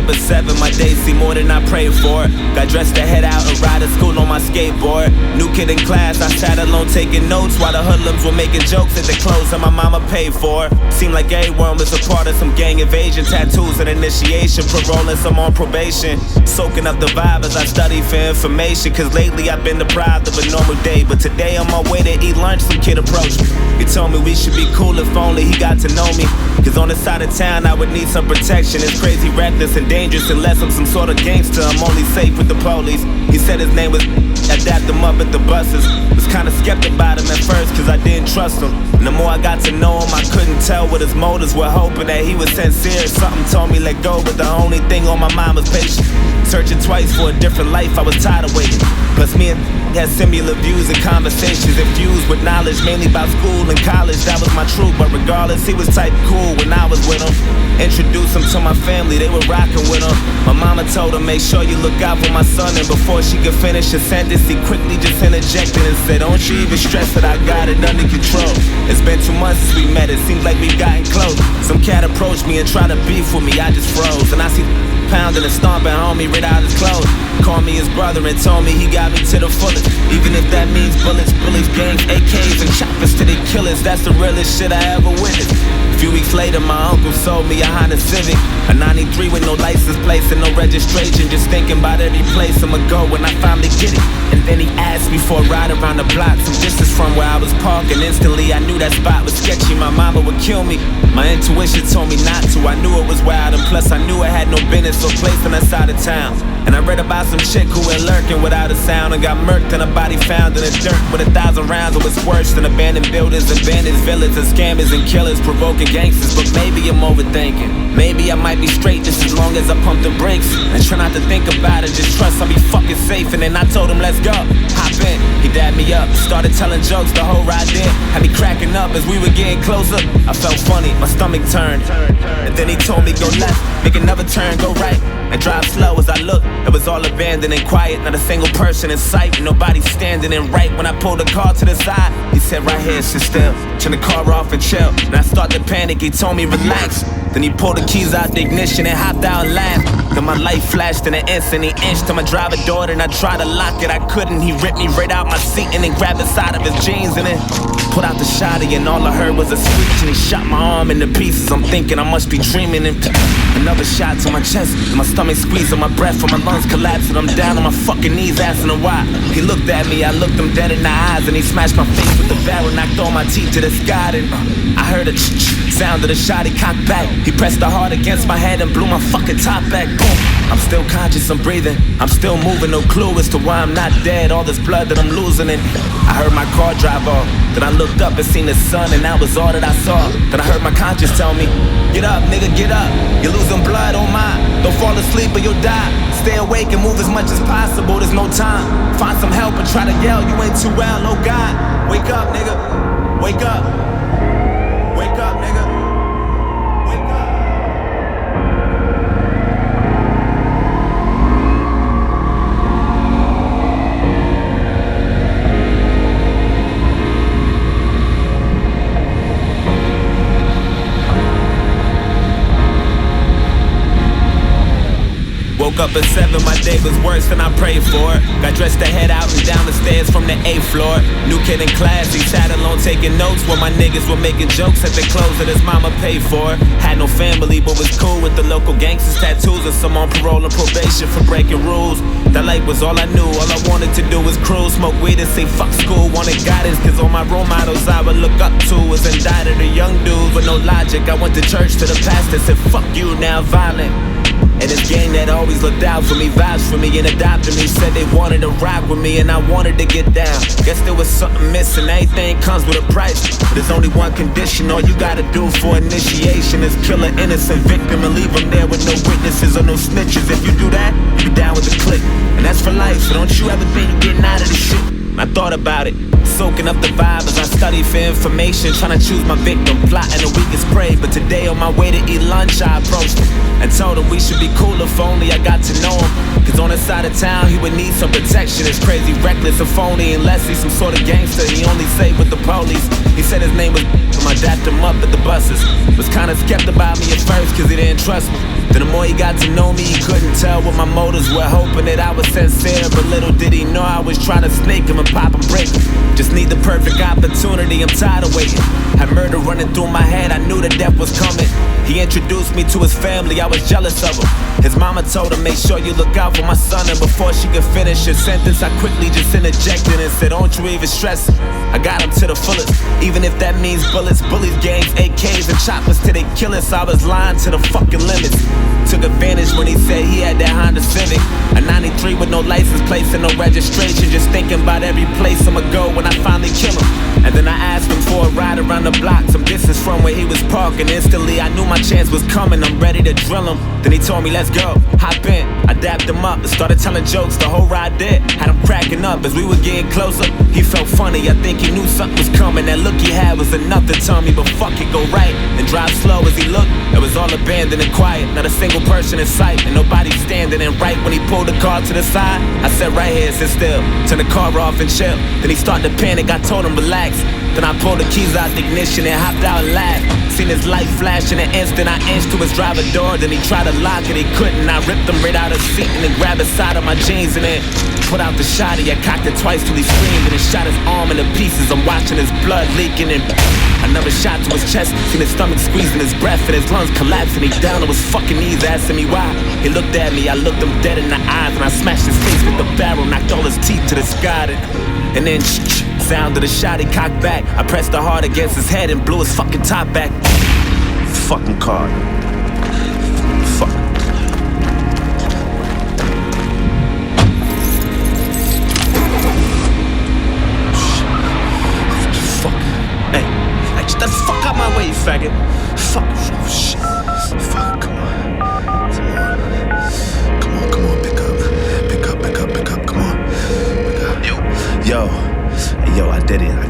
up at 7, my days see more than I prayed for. Got dressed to head out and ride to school on my skateboard. New kid in class, I sat alone taking notes while the hoodlums were making jokes at the clothes that my mama paid for. Seemed like everyone was a part of some gang invasion. Tattoos and initiation, parole and some on probation. Soaking up the vibe as I study for information, cause lately I've been deprived of a normal day. But today on my way to eat lunch, some kid approached me. He told me we should be cool if only he got to know me, cause on the side of town I would need some protection. It's crazy, reckless and dangerous unless I'm some sort of gangster. I'm only safe with the police. He said his name was, I dapped him up at the buses. Was kinda skeptic about him at first cause I didn't trust him. And the more I got to know him, I couldn't tell what his motives were, hoping that he was sincere. Something told me let go, but the only thing on my mind was patience. Searching twice for a different life, I was tired of waiting. Plus me and had similar views and conversations infused with knowledge, mainly about school and college. That was my truth, but regardless, he was type cool when I was with him. Introduced him to my family, they were rocking with him. My mama told him, make sure you look out for my son. And before she could finish a sentence, he quickly just interjected and said, don't you even stress that I got it under control. It's been 2 months since we met, it seems like we've gotten close. Some cat approached me and tried to beef with me, I just froze. And I see pounding and stomping on me, rid out his clothes. Called me his brother and told me he got me to the fullest. Even if that means bullets, bullies, gangs, AKs, and choppers to the killers. That's the realest shit I ever witnessed. A few weeks later, my uncle sold me a Honda Civic, a 93 with no license plates and no registration. Just thinking about every place I'ma go when I finally get it. And then he asked me for a ride around the block, some distance from where I was parking. Instantly I knew that spot was sketchy, my mama would kill me. My intuition told me not to, I knew it was wild, and plus I knew I had no business or place on that side of town. And I read about some chick who went lurking without a sound and got murked and her body found in the dirt with 1,000 rounds. It was worse than abandoned buildings, abandoned villains and scammers and killers, provoking gangsters. But maybe I'm overthinking, maybe I might be straight just as long as I pump the brakes and try not to think about it, just trust I'll be fucking safe. And then I told him let's go, hop in. He dabbed me up, started telling jokes the whole ride in, had me cracking up as we were getting closer. I felt funny, my stomach turned, and then he told me go left, make another turn, go right, and drive slow. As I looked, it was all abandoned and quiet, not a single person in sight, and nobody standing. And right when I pulled the car to the side, he said right here, sit still, turn the car off and chill. And I started to panic, he told me relax. Then he pulled the keys out the ignition and hopped out and laughed. Then my light flashed in an instant, he inched to my driver door and I tried to lock it, I couldn't. He ripped me right out my seat and then grabbed the side of his jeans and then pulled out the shotty, and all I heard was a screech and he shot my arm into pieces. I'm thinking I must be dreaming, and another shot to my chest and my stomach squeezing, my breath from my lungs collapsing. I'm down on my fucking knees asking him why. He looked at me, I looked him dead in the eyes, and he smashed my face with the barrel, knocked all my teeth to the sky. And I heard a sound of the shot, he cocked back. He pressed the hard against my head and blew my fucking top back. Boom. I'm still conscious, I'm breathing, I'm still moving, no clue as to why I'm not dead. All this blood that I'm losing, and I heard my car drive off. Then I looked up and seen the sun, and that was all that I saw. Then I heard my conscience tell me, get up, nigga, get up. You're losing blood, oh my. Don't fall asleep or you'll die. Stay awake and move as much as possible, there's no time. Find some help and try to yell, you ain't too well, oh God. Wake up, nigga, wake up. Wake up, nigga. Wake up. Woke up at 7, my day was worse than I prayed for. Got dressed to head out and down the stairs from the 8th floor. New kid in class, he sat alone taking notes while my niggas were making jokes at the clothes that his mama paid for. Had no family but was cool with the local gangsters, tattoos, and some on parole and probation for breaking rules. That life was all I knew, all I wanted to do was cruise, smoke weed and say fuck school. Wanted guidance cause all my role models I would look up to was indicted, a young dude with no logic. I went to church to the pastor, said fuck you, now violent. And this gang that always looked out for me, vouched for me and adopted me, said they wanted to rock with me and I wanted to get down. Guess there was something missing, everything comes with a price. But there's only one condition, all you gotta do for initiation is kill an innocent victim and leave them there with no witnesses or no snitches. If you do that, you're down with the clique. And that's for life, so don't you ever think you're getting out of this shit. I thought about it, soaking up the vibe as I study for information, trying to choose my victim, plotting the weakest prey. But today on my way to eat lunch, I approached him and told him we should be cool if only I got to know him. Cause on the side of town, he would need some protection. It's crazy, reckless, and phony, unless he's some sort of gangster. He only safe with the police. He said his name was, I dapped him up at the buses. Was kinda skeptic about me at first cause he didn't trust me. Then the more he got to know me, he couldn't tell what my motives were, hoping that I was sincere. But little did he know I was trying to snake him and pop and break him. Just need the perfect opportunity, I'm tired of waiting. Had murder running through my head, I knew the death was coming. He introduced me to his family, I was jealous of him. His mama told him, make sure you look out for my son. And before she could finish her sentence, I quickly just interjected and said, don't you even stress it. I got him to the fullest, even if that means bullets, bullies, gangs, AKs, and choppers till they kill us. I was lying to the fucking limits. Took advantage when he said he had that Honda Civic, a 93 with no license plates and no registration. Just thinking about every place I'ma go when I finally kill him. And then I asked him for a ride around the block, some distance from where he was parking. Instantly I knew my chance was coming, I'm ready to drill him. Then he told me, let's go, hop in. I dapped him up and started telling jokes, the whole ride did. Had him cracking up as we were getting closer. He felt funny, I think he knew something was coming. That look he had was enough to tell me, but fuck it, go right and drive slow. As he looked, it was all abandoned and quiet, not a single person in sight, and nobody standing. And right when he pulled the car to the side, I said right here, sit still, turn the car off and chill. Then he started to panic, I told him relax. Then I pulled the keys out the ignition and hopped out and laughed. Seen his light flash in an instant, I inched to his driver door. Then he tried to lock it, he couldn't. I ripped him right out of the seat and then grabbed the side of my jeans and then put out the shotty. I cocked it twice till he screamed and then shot his arm into pieces. I'm watching his blood leaking and another shot to his chest. Seen his stomach squeezing his breath and his lungs collapsing. He down on his fucking knees asking me why. He looked at me, I looked him dead in the eyes and I smashed his face with the barrel, knocked all his teeth to the sky. And then sound of the shot, he cocked back. I pressed the hard against his head and blew his fucking top back. Fucking car. Fuck. Fuck. Hey, get the fuck out my way, you faggot. Fuck. Oh shit. Fuck, come on. Come on, pick up. Come on. Pick up, come on. Pick up. Yo, I did it.